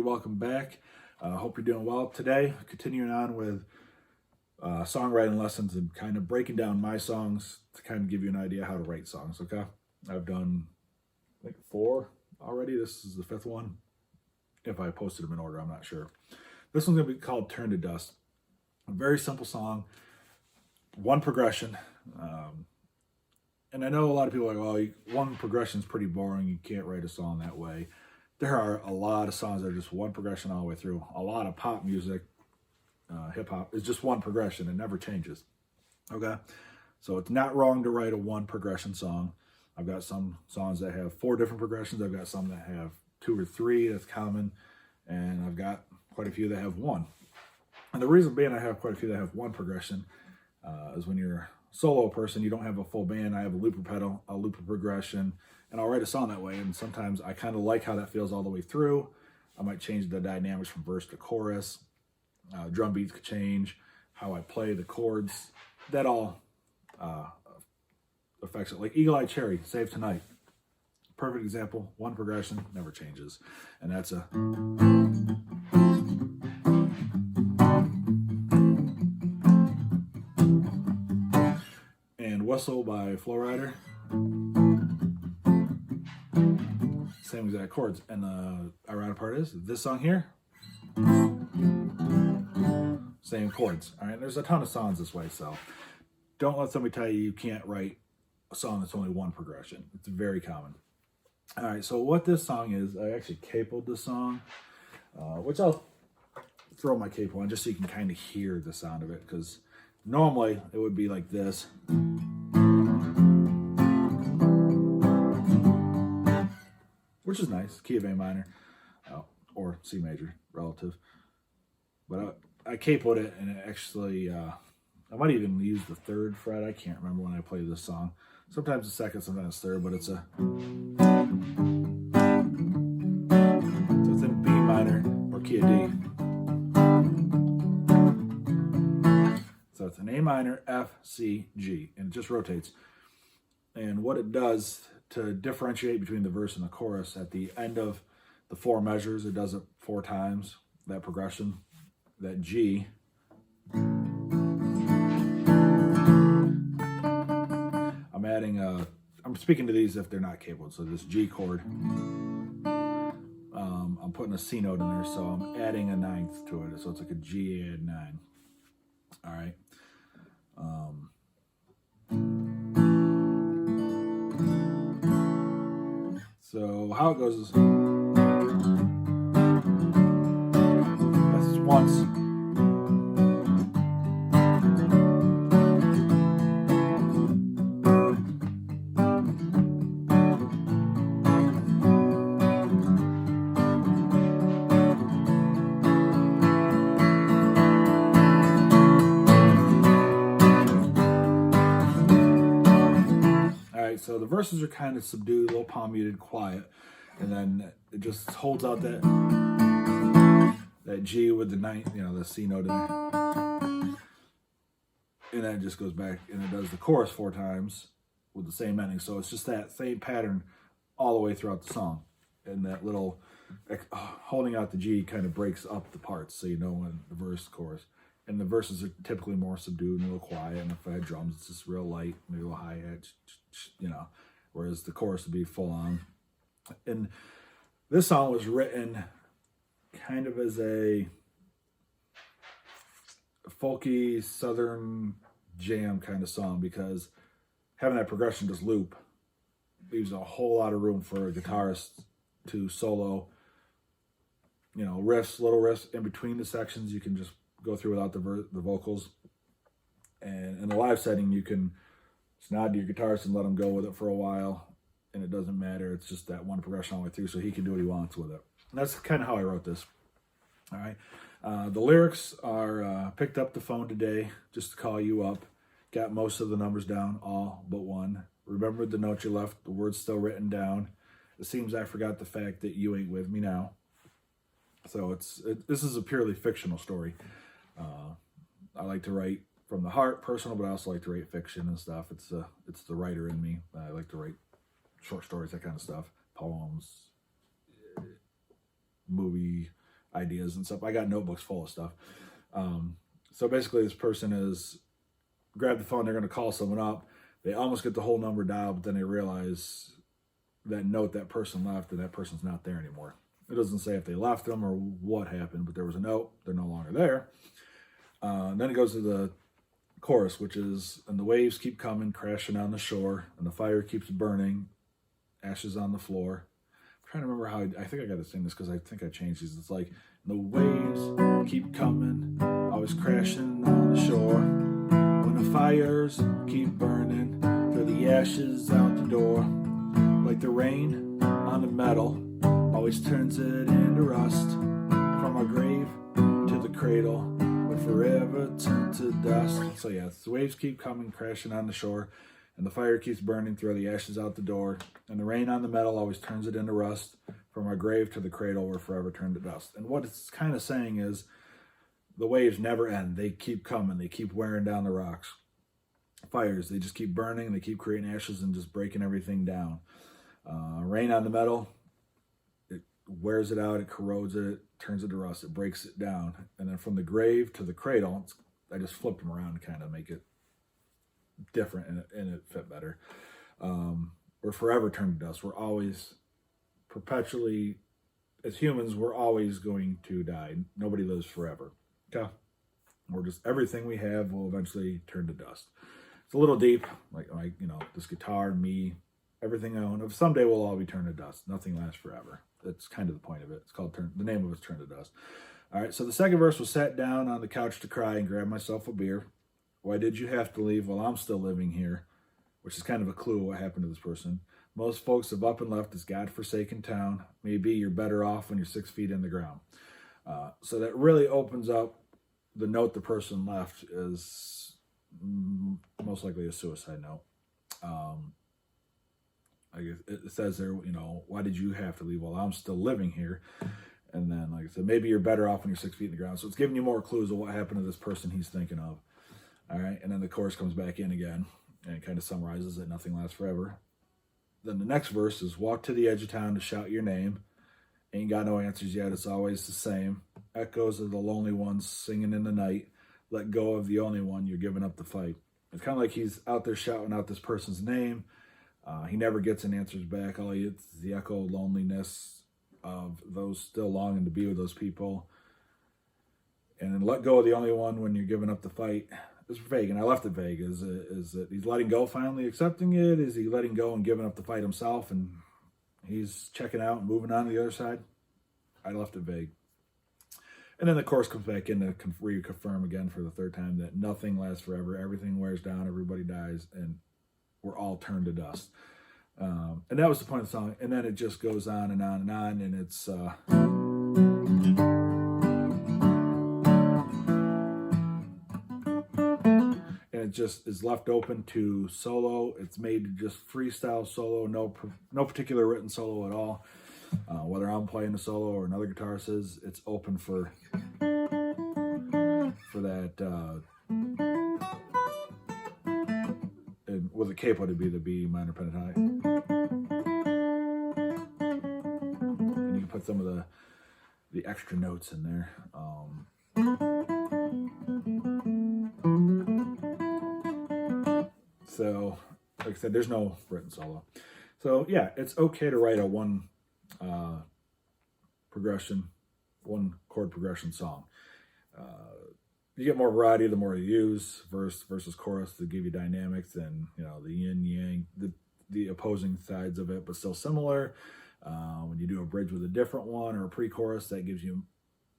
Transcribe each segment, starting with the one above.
welcome back. Hope you're doing well today. Continuing on with songwriting lessons and kind of breaking down my songs to kind of give you an idea how to write songs, okay? I've done, I think, 4 already. This is the 5th one. If I posted them in order, I'm not sure. This one's going to be called Turn to Dust. A very simple song, one progression. And I know a lot of people are like, oh, one progression is pretty boring. You can't write a song that way. There are a lot of songs that are just one progression all the way through. A lot of pop music, hip-hop, is just one progression. It never changes, okay? So it's not wrong to write a one progression song. I've got some songs that have 4 different progressions. I've got some that have 2 or 3, that's common. And I've got quite a few that have 1. And the reason being I have quite a few that have 1 progression is when you're a solo person, you don't have a full band. I have a looper pedal, a looper progression, and I'll write a song that way. And sometimes I kind of like how that feels all the way through. I might change the dynamics from verse to chorus. Drum beats could change, how I play the chords. That all affects it. Like Eagle Eye Cherry, Save Tonight. Perfect example, one progression, never changes. And that's a... And Whistle by Flow Rider. Same exact chords. And the ironic part is, this song here, same chords. All right, there's a ton of songs this way, so don't let somebody tell you you can't write a song that's only one progression. It's very common. All right, so what this song is, I actually capoed the song, which I'll throw my capo on just so you can kind of hear the sound of it, because normally it would be like this. Which is nice, key of A minor, or C major, relative. But I capoed it, and it actually, I might even use the 3rd fret. I can't remember when I play this song. Sometimes the 2nd, sometimes 3rd, but it's a... So it's in B minor, or key of D. So it's an A minor, F, C, G, and it just rotates. And what it does to differentiate between the verse and the chorus, at the end of the 4 measures, it does it 4 times, that progression, that G. I'm adding I'm speaking to these if they're not capoed, so this G chord, I'm putting a C note in there, so I'm adding a 9th to it, so it's like a G add 9. All right. So how it goes is, that's once. So the verses are kind of subdued, a little palm muted, quiet, and then it just holds out that G with the 9th, the C note in there, and then it just goes back and it does the chorus 4 times with the same ending. So it's just that same pattern all the way throughout the song, and that little holding out the G kind of breaks up the parts, so you know when the verse, chorus. And the verses are typically more subdued and a little quiet. And if I had drums, it's just real light, maybe a little hi-hat, whereas the chorus would be full on. And this song was written kind of as a folky southern jam kind of song, because having that progression just loop leaves a whole lot of room for a guitarist to solo, riffs, little riffs in between the sections. You can just go through without the vocals. And in the live setting, you can just nod to your guitarist and let him go with it for a while, and it doesn't matter. It's just that one progression all the way through, so he can do what he wants with it. And that's kind of how I wrote this. All right. The lyrics are picked up the phone today just to call you up. Got most of the numbers down, all but one. Remembered the note you left, the words still written down. It seems I forgot the fact that you ain't with me now. So this is a purely fictional story. I like to write from the heart, personal, but I also like to write fiction and stuff. It's the writer in me. I like to write short stories, that kind of stuff, poems, movie ideas and stuff. I got notebooks full of stuff. So basically this person is grab the phone, they're going to call someone up. They almost get the whole number dialed, but then they realize that note that person left and that person's not there anymore. It doesn't say if they left them or what happened, but there was a note. They're no longer there. Then it goes to the chorus, which is, and the waves keep coming, crashing on the shore, and the fire keeps burning, ashes on the floor. I'm trying to remember how, I think I got to sing this because I think I changed these. It's like, the waves keep coming, always crashing on the shore. When the fires keep burning, throw the ashes out the door. Like the rain on the metal, always turns it into rust. From our grave to the cradle, we'll forever turn to dust. So yeah, the waves keep coming, crashing on the shore, and the fire keeps burning, throw the ashes out the door. And the rain on the metal always turns it into rust. From our grave to the cradle, we're forever turned to dust. And what it's kind of saying is, the waves never end. They keep coming. They keep wearing down the rocks. Fires, they just keep burning. They keep creating ashes and just breaking everything down. Rain on the metal, it wears it out, it corrodes it, turns it to rust, it breaks it down. And then from the grave to the cradle, I just flipped them around to kind of make it different and it fit better. We're forever turned to dust. We're always, perpetually, as humans, we're always going to die. Nobody lives forever. Okay? We're just, everything we have will eventually turn to dust. It's a little deep, like this guitar, me, everything I own. Someday we'll all be turned to dust. Nothing lasts forever. That's kind of the point of it. It's called the name of it's Turn to Dust. All right, so the second verse was, sat down on the couch to cry and grab myself a beer. Why did you have to leave while I'm still living here? Which is kind of a clue what happened to this person. Most folks have up and left this godforsaken town. Maybe you're better off when you're 6 feet in the ground. So that really opens up the note the person left is most likely a suicide note. I guess it says there, why did you have to leave while I'm still living here? And then, like I said, maybe you're better off when you're 6 feet in the ground. So it's giving you more clues of what happened to this person he's thinking of. All right, and then the chorus comes back in again, and it kind of summarizes that nothing lasts forever. Then the next verse is, walk to the edge of town to shout your name. Ain't got no answers yet, it's always the same. Echoes of the lonely ones singing in the night. Let go of the only one, you're giving up the fight. It's kind of like he's out there shouting out this person's name. He never gets an answers back. All he gets is the echo loneliness of those still longing to be with those people. And then let go of the only one when you're giving up the fight. It's vague, and I left it vague. Is it he's letting go, finally accepting it? Is he letting go and giving up the fight himself, and he's checking out and moving on to the other side? I left it vague. And then the chorus comes back in to reconfirm again for the third time that nothing lasts forever. Everything wears down. Everybody dies, and we're all turned to dust. And that was the point of the song. And then it just goes on and on and on, and it's and it just is left open to solo. It's made to just freestyle solo, no particular written solo at all. Whether I'm playing a solo or another guitarist is, it's open for that. And with a capo to be the B minor pentatonic, and you can put some of the extra notes in there. So, like I said, there's no written solo. So yeah, it's okay to write a one chord progression song. You get more variety the more you use verse versus chorus to give you dynamics and the yin yang, the opposing sides of it, but still similar. When you do a bridge with a different one or a pre-chorus, that gives you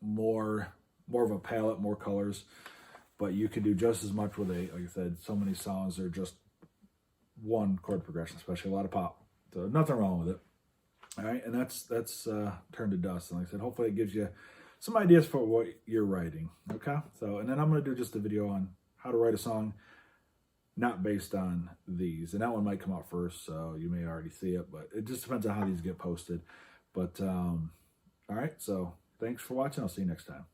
more of a palette, more colors. But you can do just as much with like I said, so many songs are just one chord progression, especially a lot of pop. So nothing wrong with it. All right, and that's Turn to Dust. And like I said, hopefully it gives you some ideas for what you're writing. Okay, so and then I'm going to do just a video on how to write a song not based on these, and that one might come out first, so you may already see it, but it just depends on how these get posted. But all right, so thanks for watching. I'll see you next time.